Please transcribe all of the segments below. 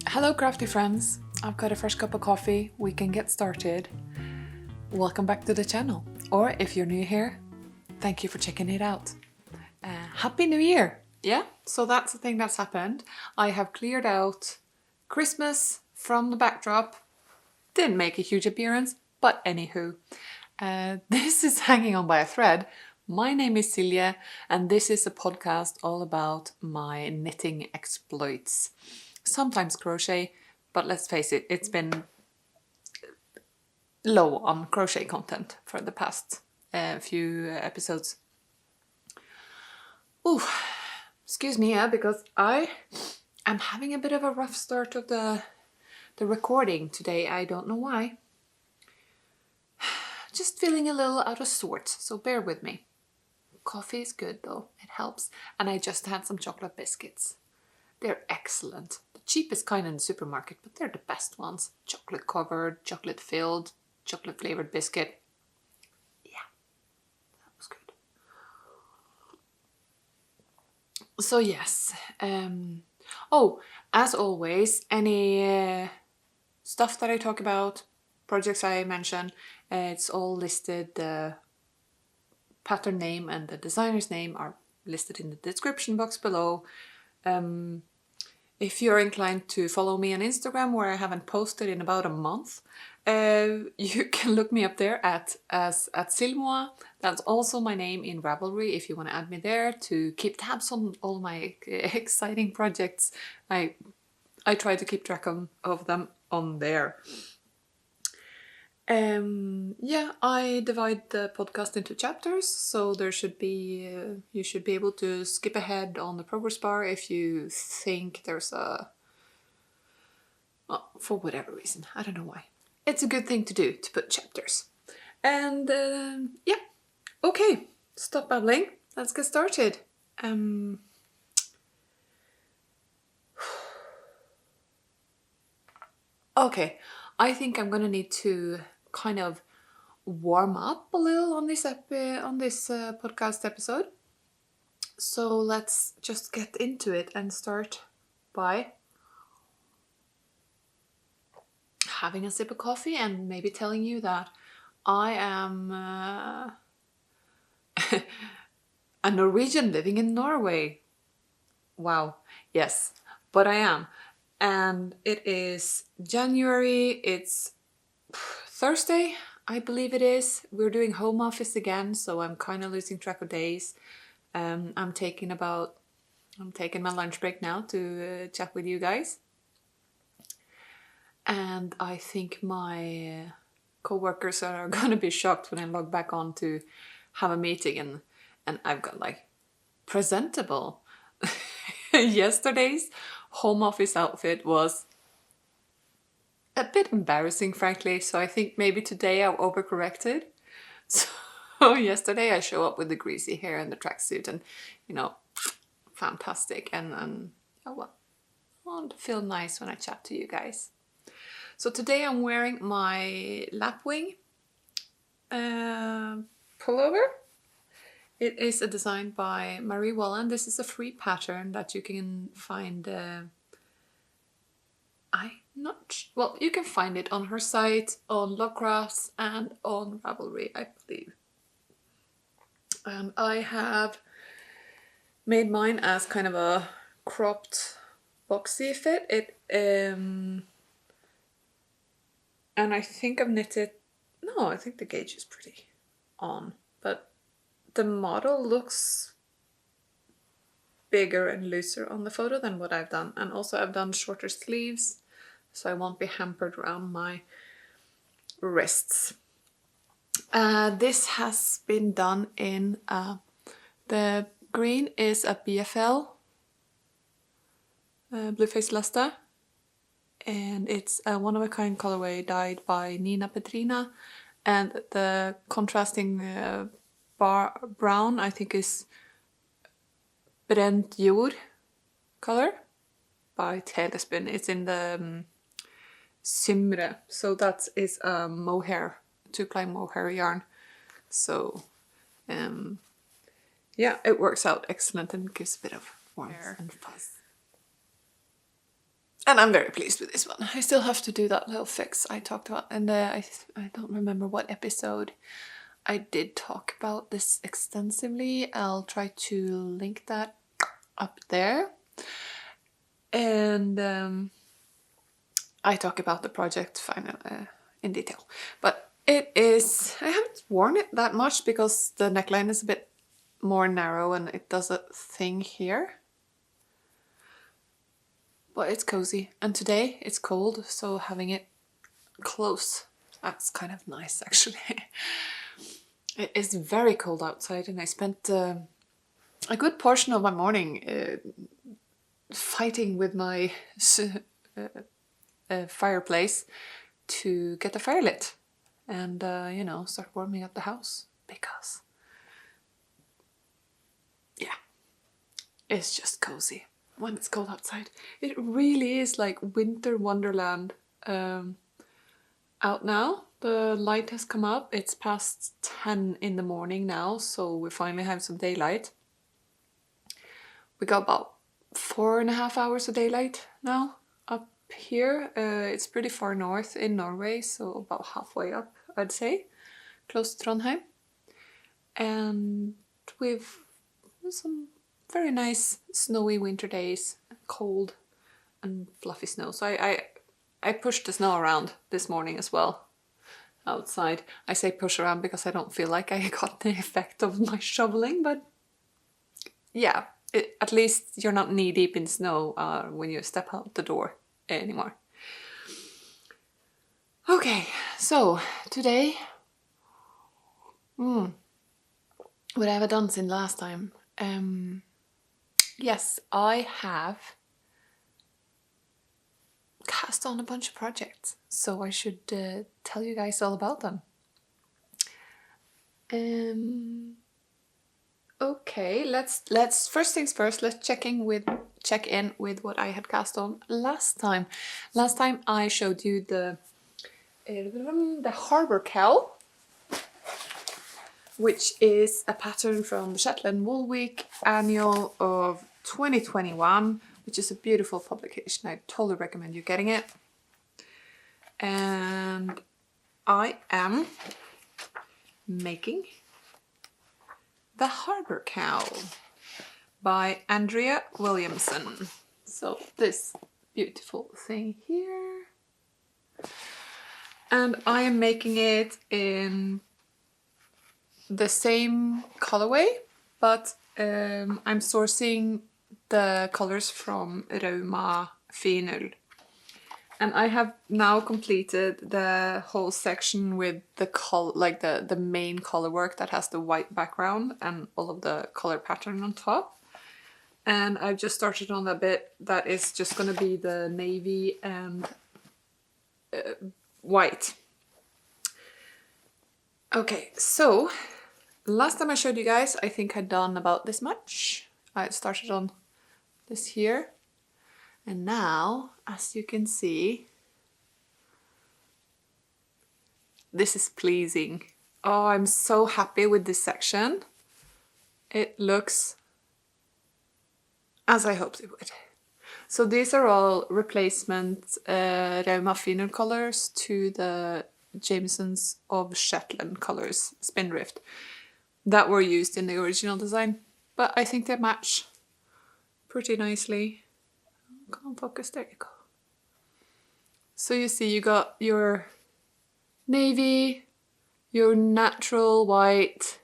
Hello crafty friends, I've got a fresh cup of coffee, we can get started. Welcome back to the channel, or if you're new here, thank you for checking it out. Happy New Year! Yeah, so that's the thing that's happened. I have cleared out Christmas from the backdrop. Didn't make a huge appearance, but anywho. This is hanging on by a thread. My name is Silje, and this is a podcast all about my knitting exploits. Sometimes crochet, but let's face it, it's been low on crochet content for the past few episodes. Ooh, excuse me, because I am having a bit of a rough start of the recording today. I don't know why. Just feeling a little out of sorts, so bear with me. Coffee is good though, it helps. And I just had some chocolate biscuits. They're excellent. The cheapest kind in the supermarket, but they're the best ones. Chocolate covered, chocolate filled, chocolate flavored biscuit. Yeah, that was good. So yes, oh, as always, any stuff that I talk about, projects I mention, it's all listed. The pattern name and the designer's name are listed in the description box below. If you're inclined to follow me on Instagram, where I haven't posted in about a month, you can look me up there at Sylmoa. That's also my name in Ravelry if you want to add me there to keep tabs on all my exciting projects. I try to keep track of them on there. Yeah, I divide the podcast into chapters, so there should be you should be able to skip ahead on the progress bar if you think there's a for whatever reason. I don't know why. It's a good thing to do, to put chapters. And yeah, okay, stop babbling. Let's get started. Okay, I think I'm gonna need to kind of warm up a little on this podcast episode. So let's just get into it and start by having a sip of coffee and maybe telling you that I am a Norwegian living in Norway. Wow, yes, but I am. And it is January, it's Thursday, I believe it is. We're doing home office again, so I'm kind of losing track of days. I'm taking my lunch break now to chat with you guys. And I think my co-workers are going to be shocked when I log back on to have a meeting and I've got like presentable. Yesterday's home office outfit was a bit embarrassing, frankly, so I think maybe today I overcorrected. So yesterday I show up with the greasy hair and the tracksuit and, fantastic. And oh well, I want to feel nice when I chat to you guys. So today I'm wearing my Lapwing pullover. It is a design by Marie Wallin. This is a free pattern that you can find. You can find it on her site, on Lovecrafts, and on Ravelry, I believe. And I have made mine as kind of a cropped boxy fit. And I think I've knitted. No, I think the gauge is pretty on, but the model looks bigger and looser on the photo than what I've done. And also I've done shorter sleeves, so I won't be hampered around my wrists. This has been done in the green is a BFL Blueface Lesta, and it's a one-of-a-kind colorway dyed by NinaPetrina, and the contrasting brown I think is Brent Jord color by Telespinn. It's in the Symre, so that is a mohair, 2-ply mohair yarn. So yeah, it works out excellent and gives a bit of warmth and fuzz. And I'm very pleased with this one. I still have to do that little fix I talked about, and I don't remember what episode I did talk about this extensively. I'll try to link that up there. And I talk about the project in detail. But it is, I haven't worn it that much because the neckline is a bit more narrow and it does a thing here. But it's cozy, and today it's cold, so having it close, that's kind of nice actually. It is very cold outside, and I spent a good portion of my morning fighting with my fireplace to get the fire lit and you know, start warming up the house, because yeah, it's just cozy when it's cold outside. It really is like winter wonderland out now. The light has come up. It's past 10 in the morning now, so we finally have some daylight. We got about 4.5 hours of daylight now up here. It's pretty far north in Norway, so about halfway up, I'd say, close to Trondheim. And we've some very nice snowy winter days, cold and fluffy snow. So I pushed the snow around this morning as well outside. I say push around because I don't feel like I got the effect of my shoveling, but yeah, at least you're not knee deep in snow when you step out the door anymore. Okay, so today, what have I done since last time? Yes, I have cast on a bunch of projects, so I should tell you guys all about them. Okay, let's first things first. Let's check in with what I had cast on last time. Last time I showed you the Harbour Cowl, which is a pattern from the Shetland Wool Week annual of 2021, which is a beautiful publication. I totally recommend you getting it. And I am making the Harbour Cowl by Andrea Williamson. So this beautiful thing here. And I am making it in the same colorway, but I'm sourcing the colors from Rauma Finull. And I have now completed the whole section with the main color work that has the white background and all of the color pattern on top. And I've just started on that bit that is just going to be the navy and white. Okay, so last time I showed you guys, I think I'd done about this much. I started on this here. And now, as you can see, this is pleasing. Oh, I'm so happy with this section. It looks as I hoped it would. So these are all replacement Rauma Finull colors to the Jameson's of Shetland colors, Spindrift, that were used in the original design. But I think they match pretty nicely. Come on, focus, there you go. So you see you got your navy, your natural white,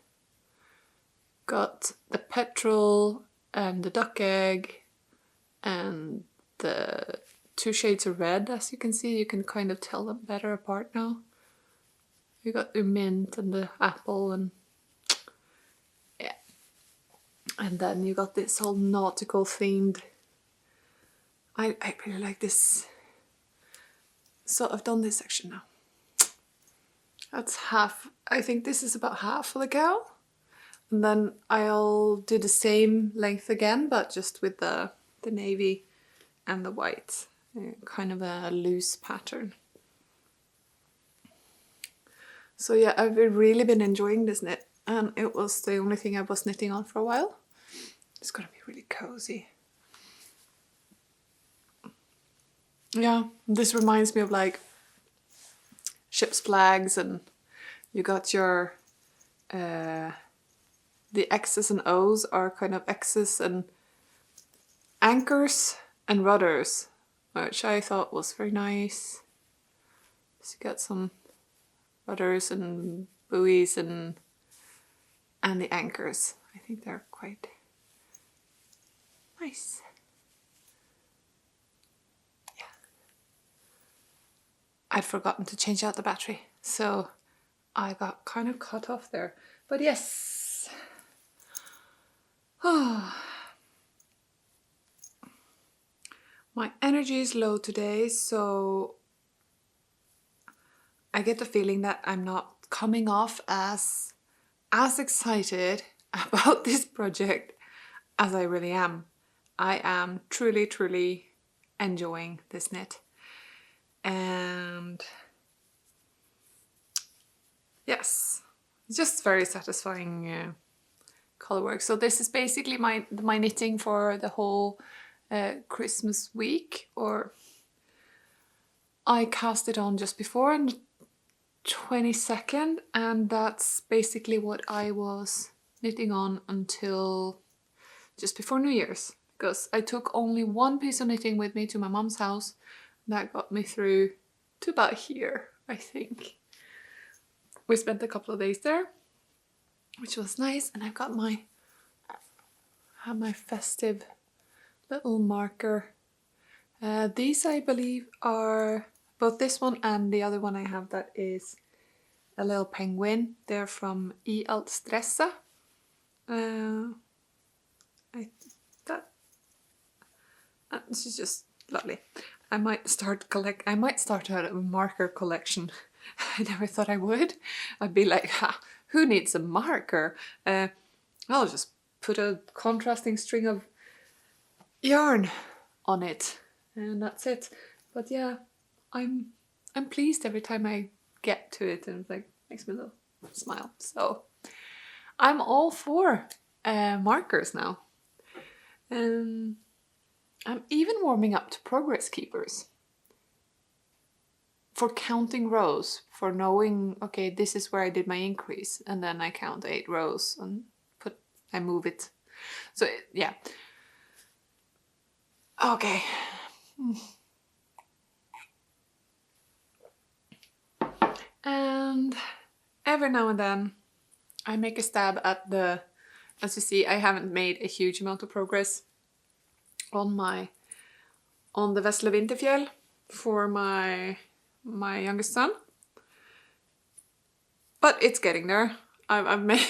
got the petrol and the duck egg and the 2 shades of red. As you can see, you can kind of tell them better apart now. You got the mint and the apple, and yeah. And then you got this whole nautical themed. I really like this. So I've done this section now. That's half. I think this is about half of the cowl. And then I'll do the same length again, but just with the navy and the white. Kind of a loose pattern. So yeah, I've really been enjoying this knit. And it was the only thing I was knitting on for a while. It's gonna be really cozy. Yeah, this reminds me of like ship's flags, and you got your the X's and O's are kind of X's and anchors and rudders, which I thought was very nice. So you got some rudders and buoys and the anchors. I think they're quite nice. Yeah. I'd forgotten to change out the battery, so I got kind of cut off there. But yes. Oh. My energy is low today, so I get the feeling that I'm not coming off as excited about this project as I really am. I am truly, truly enjoying this knit. And yes, it's just very satisfying Colourwork. So this is basically my knitting for the whole Christmas week, or I cast it on just before on the 22nd, and that's basically what I was knitting on until just before New Year's, because I took only one piece of knitting with me to my mom's house. That got me through to about here, I think. We spent a couple of days there, which was nice, and I've got my festive little marker. These I believe are both this one and the other one I have that is a little penguin. They're from I Alt Stressa. This is just lovely. I might start a marker collection. I never thought I would. I'd be like, who needs a marker? I'll just put a contrasting string of yarn on it, and that's it. But yeah, I'm pleased every time I get to it, and it's like makes me a little smile. So I'm all for markers now. I'm even warming up to progress keepers for counting rows, for knowing, okay, this is where I did my increase, and then I count 8 rows and I move it. So yeah. Okay. And every now and then I make a stab at as you see, I haven't made a huge amount of progress on the Vesle Vinterfjell for my youngest son. But it's getting there. I've made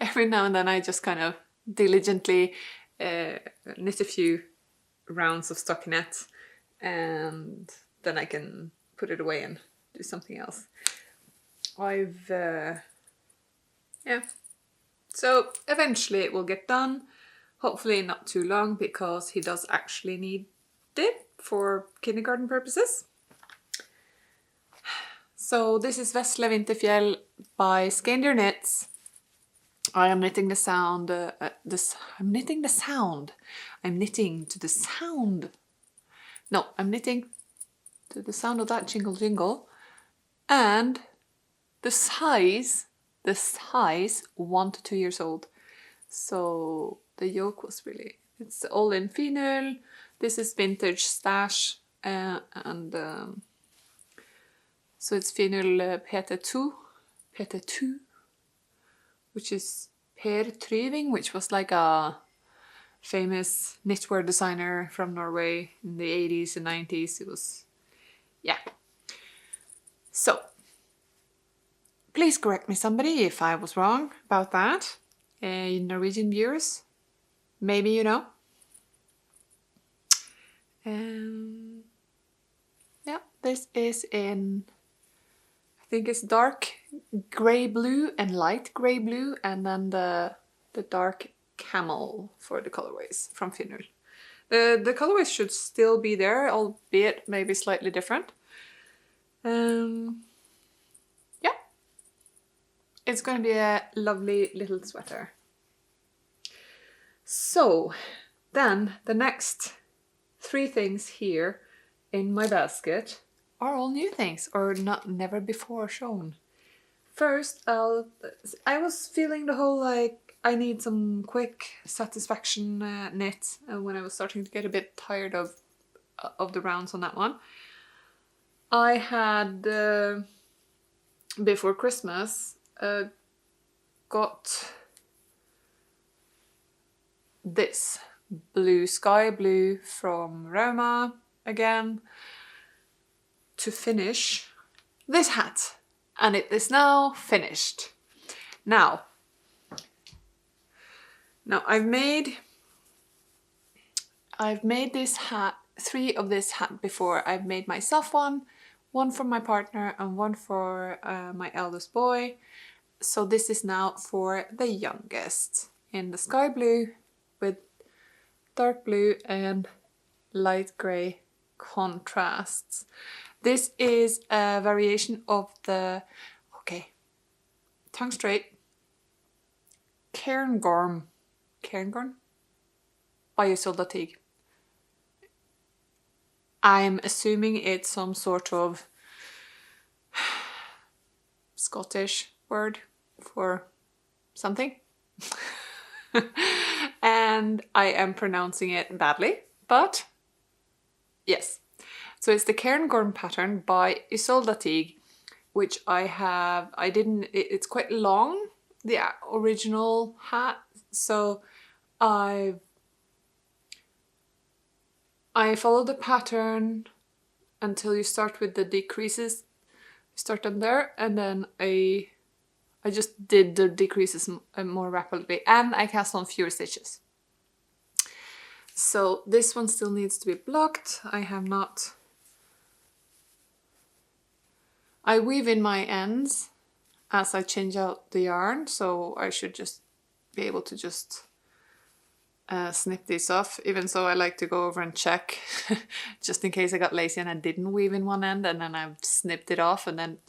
every now and then I just kind of diligently knit a few rounds of stockinette, and then I can put it away and do something else. Yeah. So eventually it will get done. Hopefully not too long, because he does actually need it for kindergarten purposes. So this is Vesle Vinterfjell by Skeindeer Knits. I am knitting the sound. I'm knitting to the sound. No, I'm knitting to the sound of that jingle jingle. And the size 1 to 2 years old. So the yoke was really, it's all in Finull. This is vintage stash, and so it's Finull PT2, which is Per Tryving, which was like a famous knitwear designer from Norway in the 80s and 90s. It was, yeah. So, please correct me, somebody, if I was wrong about that. Norwegian viewers, maybe you know. Yeah, this is in, I think it's dark grey blue and light grey blue, and then the dark camel for the colorways from Finull. The colorways should still be there, albeit maybe slightly different. Yeah, it's going to be a lovely little sweater. So then the next 3 things here in my basket are all new things, or not never before shown. First, I was feeling the whole like I need some quick satisfaction knit when I was starting to get a bit tired of the rounds on that one. I had before Christmas got this blue, sky blue from Rauma again to finish this hat, and it is now finished. Now I've made this hat, 3 of this hat before. I've made myself one for my partner and one for my eldest boy. So this is now for the youngest in the sky blue with dark blue and light grey contrasts. This is a variation of the, okay, tongue straight, Cairngorm by Ysolda Teague. I'm assuming it's some sort of Scottish word for something. And I am pronouncing it badly, but yes. So it's the Cairngorm pattern by Ysolda Teague, which it's quite long, the original hat. So I follow the pattern until you start with the decreases. Start them there, and then I just did the decreases more rapidly, and I cast on fewer stitches. So this one still needs to be blocked. I weave in my ends as I change out the yarn, so I should just be able to just snip these off. Even so, I like to go over and check just in case I got lazy and I didn't weave in one end and then I've snipped it off and then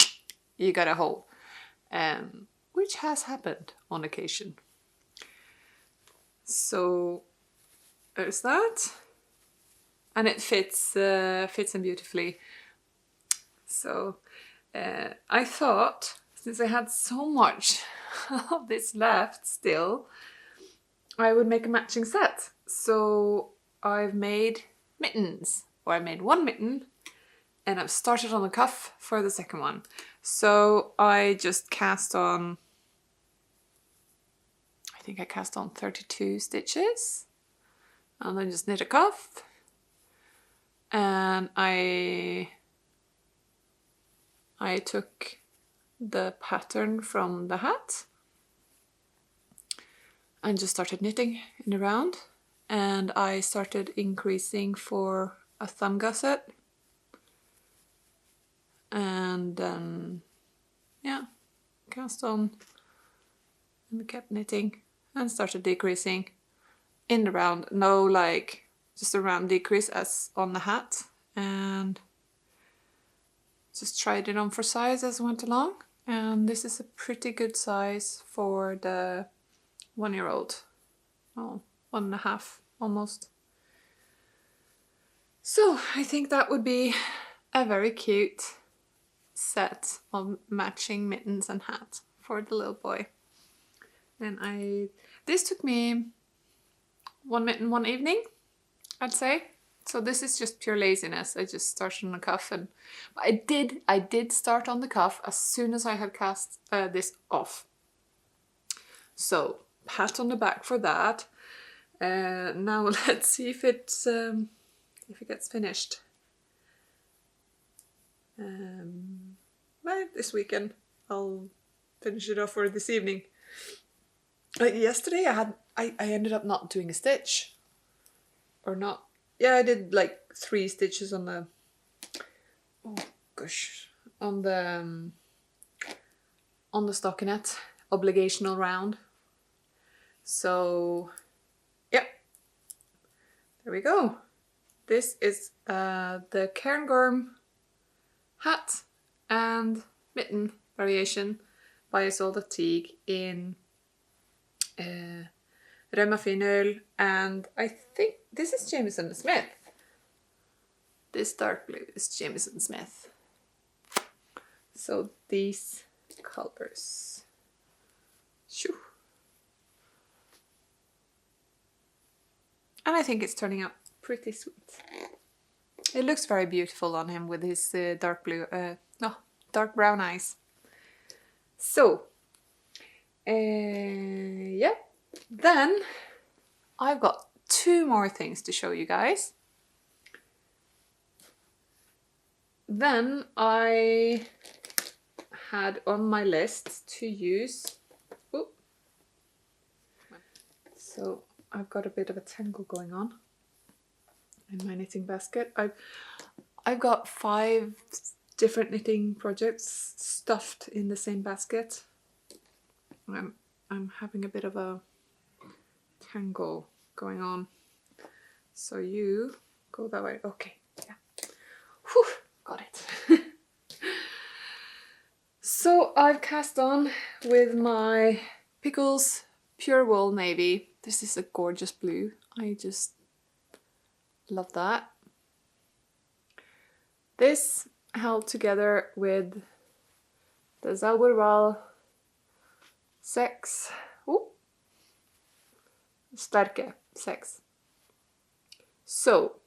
you got a hole, which has happened on occasion. So there's that, and it fits in beautifully. So I thought, since I had so much of this left still, I would make a matching set. So I've made mittens, or I made one mitten, and I've started on the cuff for the second one. So I just cast on, I think I cast on 32 stitches, and then just knit a cuff, and I took the pattern from the hat and just started knitting in the round, and I started increasing for a thumb gusset, and then cast on and kept knitting and started decreasing in the round. No, like just a round decrease as on the hat, and just tried it on for size as I went along, and this is a pretty good size for the 1-year-old. Oh, 1.5 almost. So I think that would be a very cute set of matching mittens and hat for the little boy. And this took me 1 mitten, 1 evening, I'd say. So this is just pure laziness. I just started on the cuff, and I did start on the cuff as soon as I had cast this off. So pat on the back for that. Now let's see if it gets finished. Well, this weekend I'll finish it off, or this evening. Yesterday I ended up not doing a stitch, or not. Yeah, I did like 3 stitches on the, on the stockinette, obligational round. So, yeah, there we go. This is the Cairngorm hat and mitten variation by Ysolda Teague in Rauma Finull, and I think this is Jameson Smith. This dark blue is Jameson Smith. So these colors. Shoo. And I think it's turning out pretty sweet. It looks very beautiful on him with his dark blue, no, dark brown eyes. So, yeah. Then I've got 2 more things to show you guys. Then I had on my list to use, so I've got a bit of a tangle going on in my knitting basket. I've got 5 different knitting projects stuffed in the same basket. I'm having a bit of a tangle going on. So you go that way. Okay, yeah. Whew, got it. So I've cast on with my Pickles Pure Wool Navy. This is a gorgeous blue. I just love that. This held together with the Zalborval 6. Sterke 6. So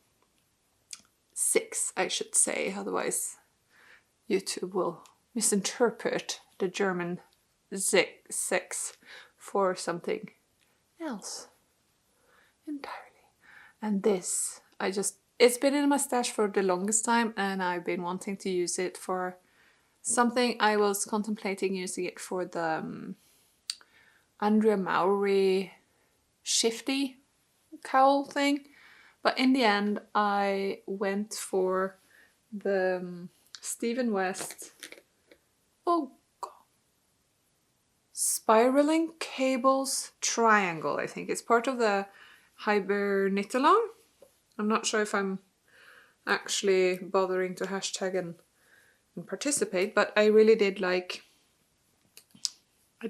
6, I should say, otherwise YouTube will misinterpret the German 6 for something else entirely. And this, it's been in my stash for the longest time, and I've been wanting to use it for something. I was contemplating using it for the Andrea Mowry shifty cowl thing, but in the end I went for the Stephen West spiraling cables triangle. I think it's part of the Harbour knit along. I'm not sure if I'm actually bothering to hashtag and participate, but I really did like, I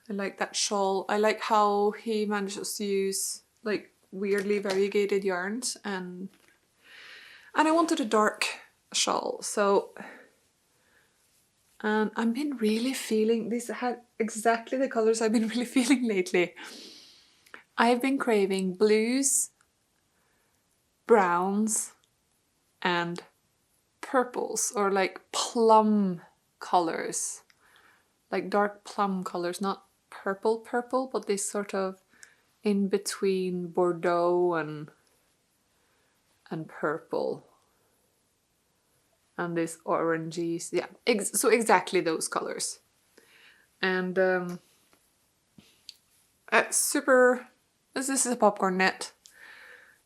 like that shawl. I like how he manages to use like weirdly variegated yarns, and I wanted a dark shawl. So I've been really feeling, these had exactly the colors I've been really feeling lately. I've been craving blues, browns, and purples, or like plum colors, like dark plum colors, not purple, but this sort of in between Bordeaux and purple. And this orangey, yeah, so exactly those colors. And super, this is a popcorn knit.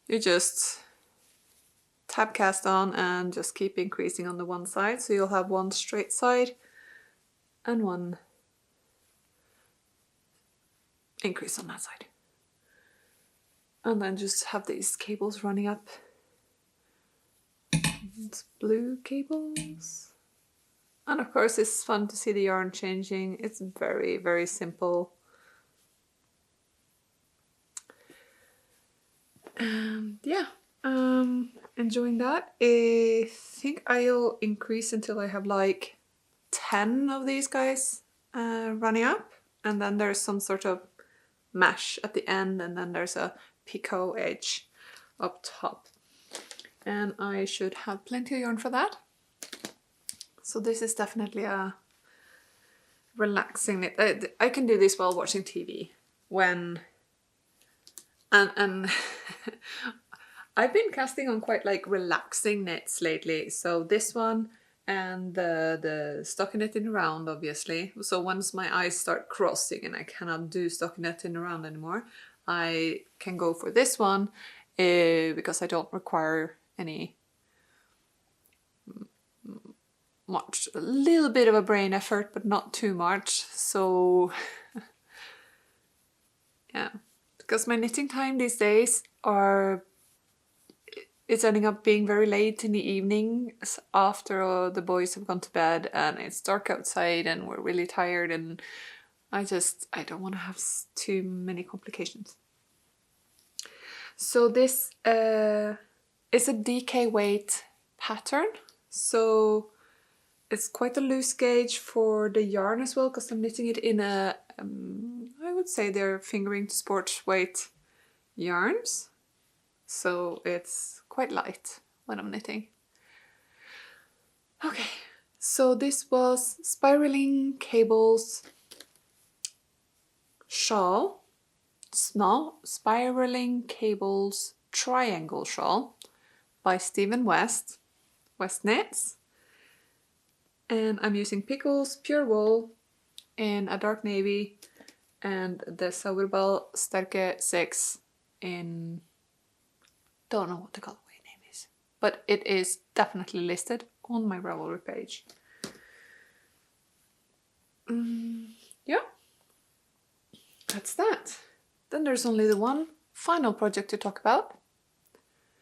You just tab cast on and just keep increasing on the one side, so you'll have one straight side and one increase on that side. And then just have these cables running up. It's blue cables. And of course it's fun to see the yarn changing. It's very, very simple. And yeah, enjoying that. I think I'll increase until I have like 10 of these guys running up. And then there's some sort of mesh at the end, and then there's a picot edge up top. And I should have plenty of yarn for that. So this is definitely a relaxing knit. I can do this while watching TV. And I've been casting on quite like relaxing knits lately. So this one and the stockinetting around, obviously. So once my eyes start crossing and I cannot do stockinetting around anymore, I can go for this one because I don't require any much, a little bit of a brain effort, but not too much. So yeah, because my knitting time these days it's ending up being very late in the evening after the boys have gone to bed and it's dark outside and we're really tired, and I don't want to have too many complications. So this It's a DK weight pattern, so it's quite a loose gauge for the yarn as well, because I'm knitting it in a, I would say they're fingering to sports weight yarns. So it's quite light when I'm knitting. Okay, so this was Spiraling Cables Shawl, small Spiraling Cables Triangle Shawl by Stephen West Knits. And I'm using Pickles Pure Wool in a dark navy and the Sauerball Sterke 6 in, don't know what the colorway name is, but it is definitely listed on my Ravelry page. Yeah, that's that. Then there's only the one final project to talk about.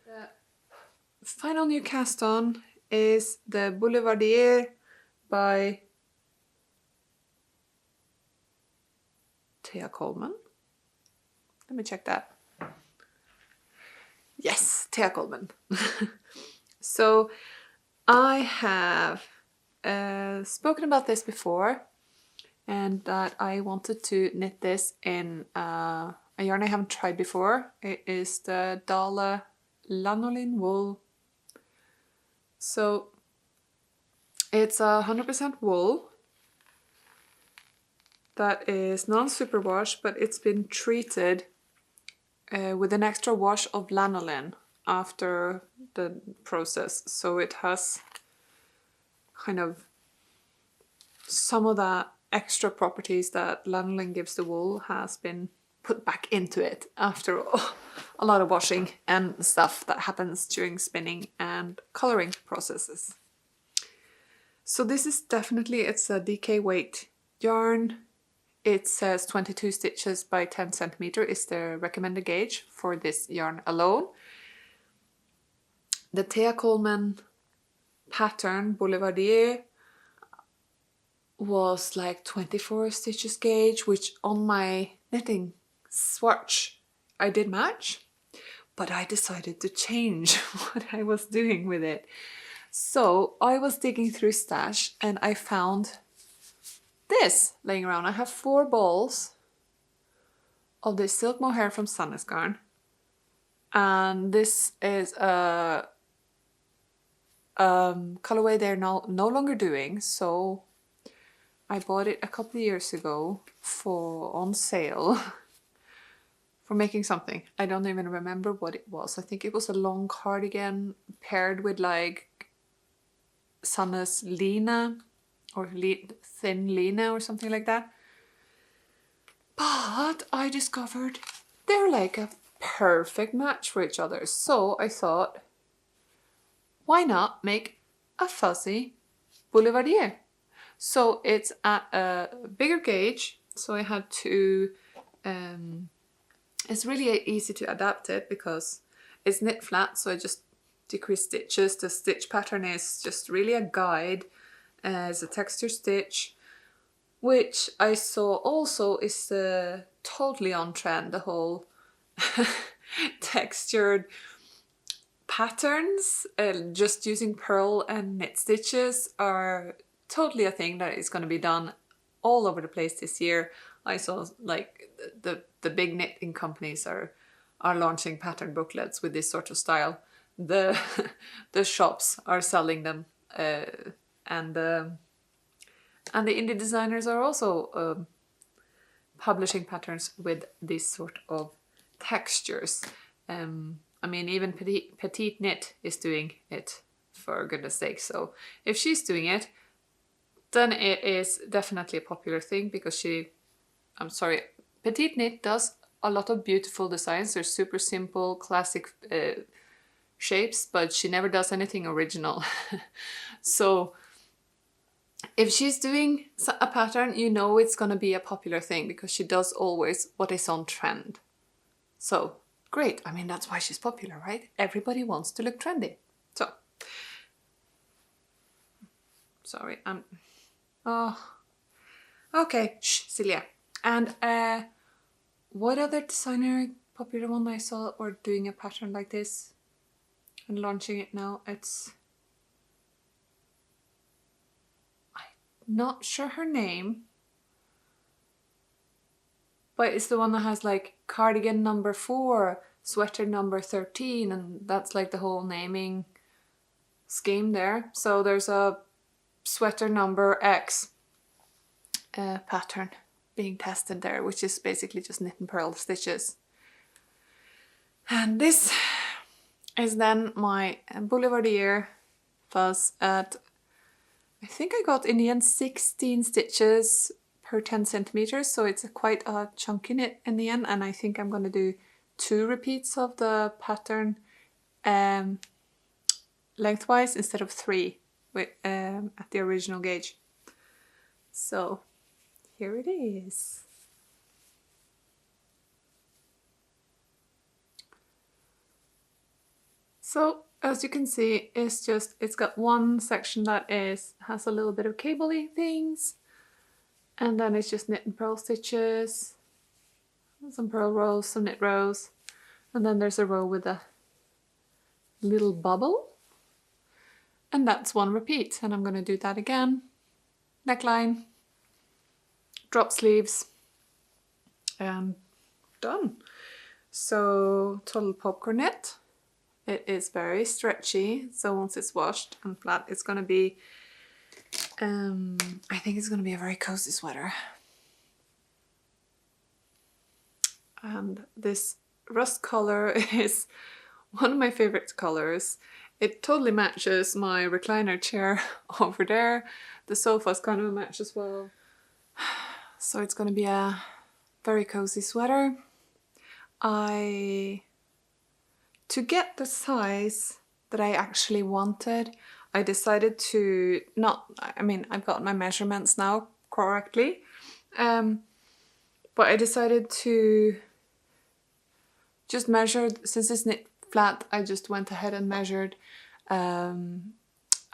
The final new cast on is the Boulevardier by Thea Coleman. Let me check that. Yes, Thea Coleman. So I have spoken about this before, and that I wanted to knit this in a yarn I haven't tried before. It is the Dale lanolin wool. So it's 100% wool that is non-superwash, but it's been treated with an extra wash of lanolin after the process. So it has kind of some of the extra properties that lanolin gives the wool has been put back into it after a lot of washing and stuff that happens during spinning and coloring processes. So this is definitely, it's a DK weight yarn. It says 22 stitches by 10 centimeter is the recommended gauge for this yarn alone. The Thea Coleman pattern, Boulevardier, was like 24 stitches gauge, which on my knitting swatch I did match, but I decided to change what I was doing with it. So I was digging through stash and I found this laying around. I have 4 balls of this silk mohair from Sandnesgarn, and this is a colorway they're no longer doing, so I bought it a couple of years ago on sale for making something. I don't even remember what it was. I think it was a long cardigan paired with like Sanne's Lina or thin Lina or something like that. But I discovered they're like a perfect match for each other. So I thought, why not make a fuzzy Boulevardier? So it's at a bigger gauge. So I had to, it's really easy to adapt it because it's knit flat. So I just decrease stitches. The stitch pattern is just really a guide as a texture stitch, which I saw also is totally on trend. The whole textured patterns, just using purl and knit stitches are totally a thing that is going to be done all over the place this year. I saw like the big knitting companies are launching pattern booklets with this sort of style. The shops are selling them, and the indie designers are also publishing patterns with this sort of textures. I mean, even Petite Knit is doing it, for goodness sake. So if she's doing it, then it is definitely a popular thing, because Petite Knit does a lot of beautiful designs. They're super simple, classic shapes, but she never does anything original. So if she's doing a pattern, you know it's going to be a popular thing, because she does always what is on trend. So great. I mean, that's why she's popular, right? Everybody wants to look trendy. So, sorry, oh, okay, shh, Silja. And what other designer, popular one I saw, or doing a pattern like this? and launching it now. I'm not sure her name, but it's the one that has like cardigan number 4, sweater number 13, and that's like the whole naming scheme there. So there's a sweater number X pattern being tested there, which is basically just knit and purl stitches. And this is then my Boulevardier fuzz at, I think I got in the end 16 stitches per 10 centimeters, so it's quite a chunky knit in the end, and I think I'm going to do 2 repeats of the pattern lengthwise instead of 3 with, at the original gauge. So here it is. So as you can see, it's got one section that has a little bit of cable-y things, and then it's just knit and purl stitches, some purl rows, some knit rows, and then there's a row with a little bubble, and that's 1 repeat, and I'm going to do that again. Neckline, drop sleeves, and done. So total popcorn knit. It is very stretchy, so once it's washed and flat, it's going to be, I think it's going to be a very cozy sweater. And this rust color is one of my favorite colors. It totally matches my recliner chair over there. The sofa's kind of a match as well. So it's going to be a very cozy sweater. To get the size that I actually wanted, I decided to I've got my measurements now correctly, but I decided to just measure, since it's knit flat, I just went ahead and measured a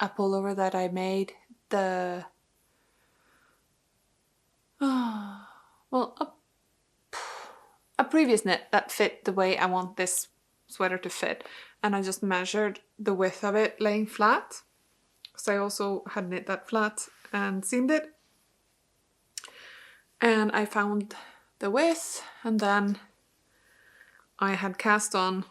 pullover that I made, a previous knit that fit the way I want this sweater to fit, and I just measured the width of it laying flat, because I also had knit that flat and seamed it, and I found the width, and then I had cast on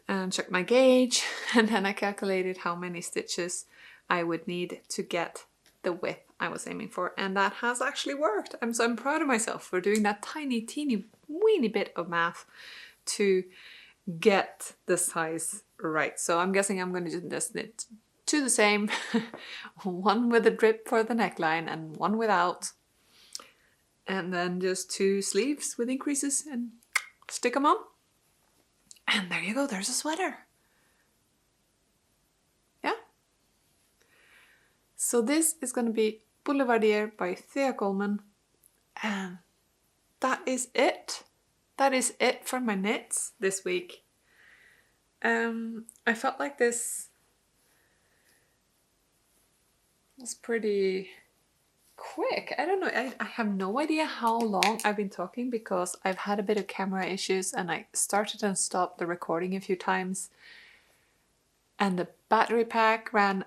and checked my gauge, and then I calculated how many stitches I would need to get the width I was aiming for, and that has actually worked. I'm proud of myself for doing that tiny teeny weeny bit of math to get the size right. So I'm guessing I'm going to just knit 2 the same, one with a drip for the neckline and one without, and then just 2 sleeves with increases and stick them on, and there you go, there's a sweater. Yeah. So this is going to be Boulevardier by Thea Coleman, and that is it. That is it for my knits this week. I felt like this was pretty quick. I don't know, I have no idea how long I've been talking, because I've had a bit of camera issues and I started and stopped the recording a few times, and the battery pack ran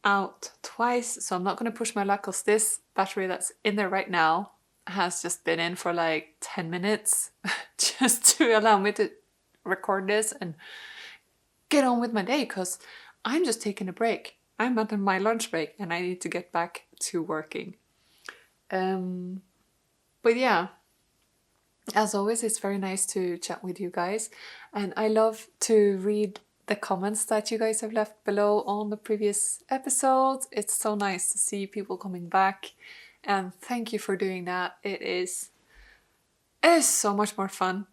out twice, so I'm not going to push my luck, because this battery that's in there right now has just been in for like 10 minutes just to allow me to record this and get on with my day, because I'm just taking a break. I'm at my lunch break and I need to get back to working. But yeah, as always, it's very nice to chat with you guys, and I love to read the comments that you guys have left below on the previous episodes. It's so nice to see people coming back, and thank you for doing that. It is so much more fun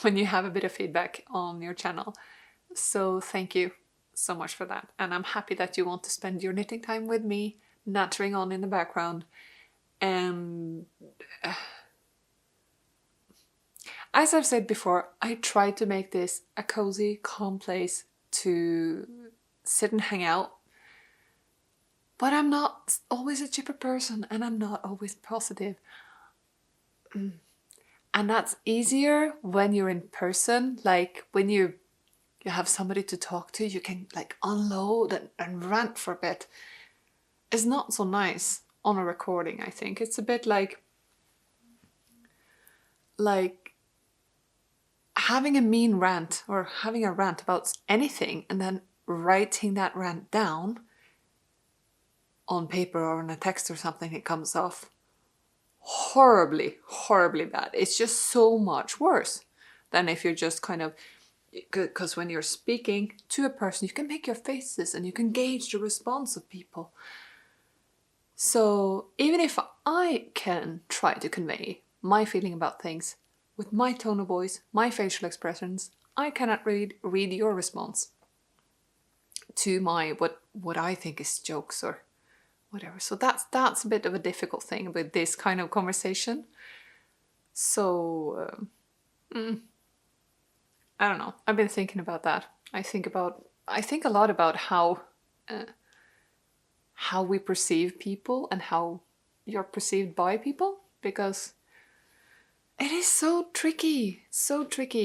when you have a bit of feedback on your channel. So thank you so much for that, and I'm happy that you want to spend your knitting time with me, nattering on in the background. And as I've said before, I try to make this a cozy, calm place to sit and hang out, but I'm not always a chipper person, and I'm not always positive. And that's easier when you're in person, like when you you have somebody to talk to, you can like unload and rant for a bit. It's not so nice on a recording, I think. It's a bit like having a mean rant or having a rant about anything and then writing that rant down on paper or on a text or something. It comes off horribly, horribly bad. It's just so much worse than if you're just kind of, because when you're speaking to a person, you can make your faces and you can gauge the response of people. So even if I can try to convey my feeling about things with my tone of voice, my facial expressions, I cannot read your response to my what I think is jokes or whatever. So that's a bit of a difficult thing with this kind of conversation. So I don't know. I've been thinking about that. I think a lot about how we perceive people and how you're perceived by people, because it is so tricky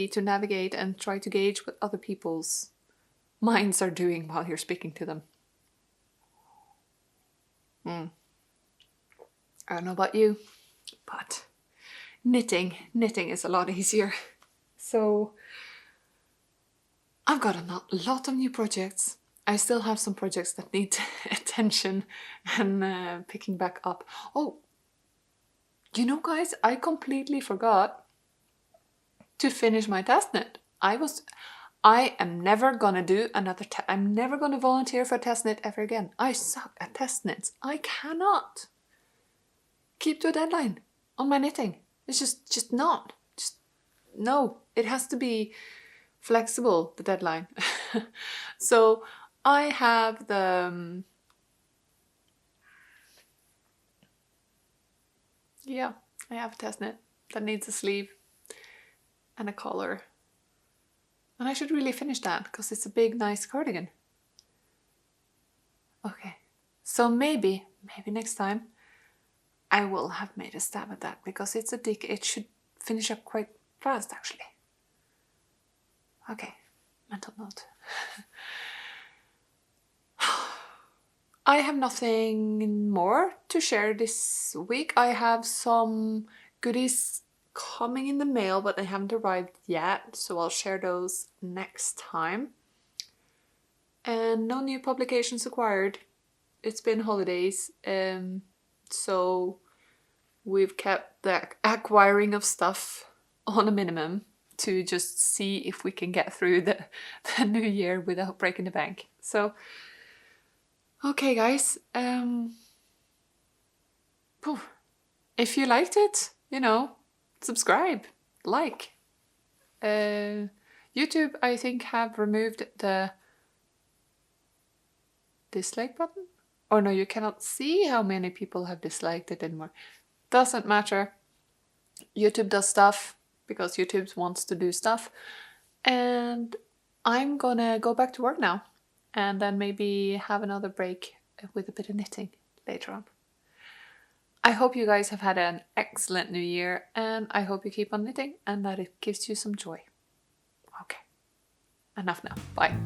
to navigate and try to gauge what other people's minds are doing while you're speaking to them. I don't know about you, but knitting is a lot easier. So I've got a lot of new projects. I still have some projects that need attention and picking back up. Oh, you know, guys, I completely forgot to finish my test knit. I am never gonna do another I'm never gonna volunteer for a test knit ever again. I suck at test knits. I cannot keep to a deadline on my knitting. It's just not. No. It has to be flexible, the deadline. So I have the I have a test knit that needs a sleeve and a collar. And I should really finish that because it's a big, nice cardigan. Okay, so maybe next time I will have made a stab at that, because it's a dick. It should finish up quite fast, actually. Okay, mental note. I have nothing more to share this week. I have some goodies coming in the mail, but they haven't arrived yet, so I'll share those next time. And no new publications acquired. It's been holidays, so we've kept the acquiring of stuff on a minimum to just see if we can get through the new year without breaking the bank. So, okay guys, if you liked it, subscribe, like. YouTube, I think, have removed the dislike button. Or no, you cannot see how many people have disliked it anymore. Doesn't matter. YouTube does stuff because YouTube wants to do stuff. And I'm gonna go back to work now. And then maybe have another break with a bit of knitting later on. I hope you guys have had an excellent new year, and I hope you keep on knitting and that it gives you some joy. Okay, enough now. Bye.